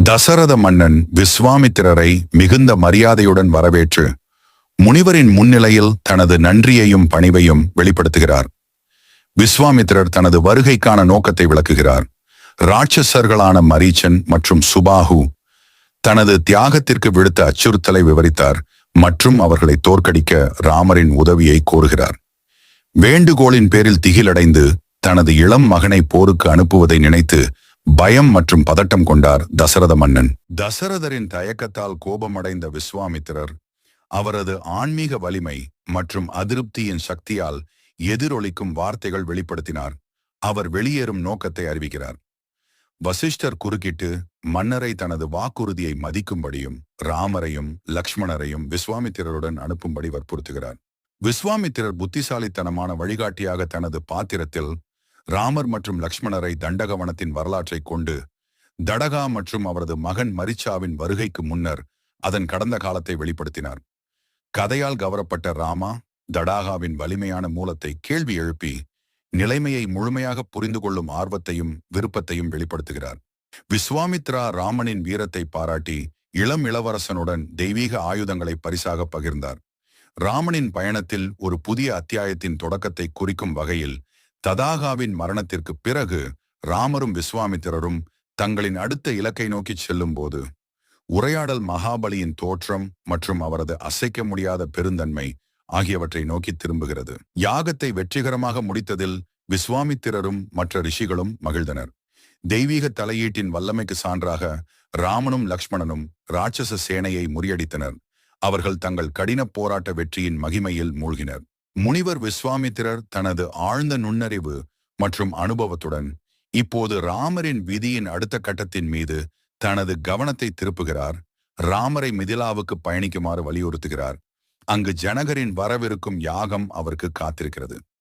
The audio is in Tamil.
தசரத மன்னன் விஸ்வாமித்திரரை மிகுந்த மரியாதையுடன் வரவேற்று முனிவரின் முன்னிலையில் தனது நன்றியையும் பணிவையும் வெளிப்படுத்துகிறார். விஸ்வாமித்திரர் தனது வருகைக்கான நோக்கத்தை விளக்குகிறார். ராட்சசர்களான மரீச்சன் மற்றும் சுபாகு தனது தியாகத்திற்கு விடுத்த அச்சுறுத்தலை விவரித்தார் மற்றும் அவர்களை தோற்கடிக்க ராமரின் உதவியை கோருகிறார். வேண்டுகோளின் பேரில் திகிலடைந்து தனது இளம் மகனை போருக்கு அனுப்புவதை நினைத்து பயம் மற்றும் பதட்டம் கொண்டார் தசரத மன்னன். தசரதரின் தயக்கத்தால் கோபமடைந்த விஸ்வாமித்திரர் அவரது ஆன்மீக வலிமை மற்றும் அதிருப்தியின் சக்தியால் எதிரொலிக்கும் வார்த்தைகள் வெளிப்படுத்தினார். அவர் வெளியேறும் நோக்கத்தை அறிவிக்கிறார். வசிஷ்டர் குறுக்கிட்டு மன்னரை தனது வாக்குறுதியை மதிக்கும்படியும் ராமரையும் லக்ஷ்மணரையும் விஸ்வாமித்திரருடன் அனுப்பும்படி வற்புறுத்துகிறார். விஸ்வாமித்திரர் புத்திசாலித்தனமான வழிகாட்டியாக தனது பாத்திரத்தில் ராமர் மற்றும் லக்ஷ்மணரை தண்டகவனத்தின் வரலாற்றை கொண்டு தடகா மற்றும் அவரது மகன் மரிச்சாவின் வருகைக்கு முன்னர் அதன் கடந்த காலத்தை வெளிப்படுத்தினார். கதையால் கவரப்பட்ட ராமா தடாகாவின் வலிமையான மூலத்தை கேள்வி எழுப்பி நிலைமையை முழுமையாக புரிந்து கொள்ளும் ஆர்வத்தையும் விருப்பத்தையும் வெளிப்படுத்துகிறார். விஸ்வாமித்ரா ராமனின் வீரத்தை பாராட்டி இளம் இளவரசனுடன் தெய்வீக ஆயுதங்களை பரிசாக பகிர்ந்தார். ராமனின் பயணத்தில் ஒரு புதிய அத்தியாயத்தின் தொடக்கத்தை குறிக்கும் வகையில் தடாகாவின் மரணத்திற்கு பிறகு ராமரும் விஸ்வாமித்திரரும் தங்களின் அடுத்த இலக்கை நோக்கி செல்லும் போது உரையாடல் மகாபலியின் தோற்றம் மற்றும் அவரது அசைக்க முடியாத பெருந்தன்மை ஆகியவற்றை நோக்கி திரும்புகிறது. யாகத்தை வெற்றிகரமாக முடித்ததில் விஸ்வாமித்திரரும் மற்ற ரிஷிகளும் மகிழ்ந்தனர். தெய்வீக தலையீட்டின் வல்லமைக்கு சான்றாக ராமனும் லக்ஷ்மணனும் ராட்சச சேனையை முறியடித்தனர். அவர்கள் தங்கள் கடின போராட்ட வெற்றியின் மகிமையில் மூழ்கினர். முனிவர் விஸ்வாமித்திரர் தனது ஆழ்ந்த நுண்ணறிவு மற்றும் அனுபவத்துடன் இப்போது ராமரின் விதியின் அடுத்த கட்டத்தின் மீது தனது கவனத்தை திருப்புகிறார். ராமரை மிதிலாவுக்கு பயணிக்குமாறு வலியுறுத்துகிறார். அங்கு ஜனகரின் வரவிருக்கும் யாகம் அவருக்கு காத்திருக்கிறது.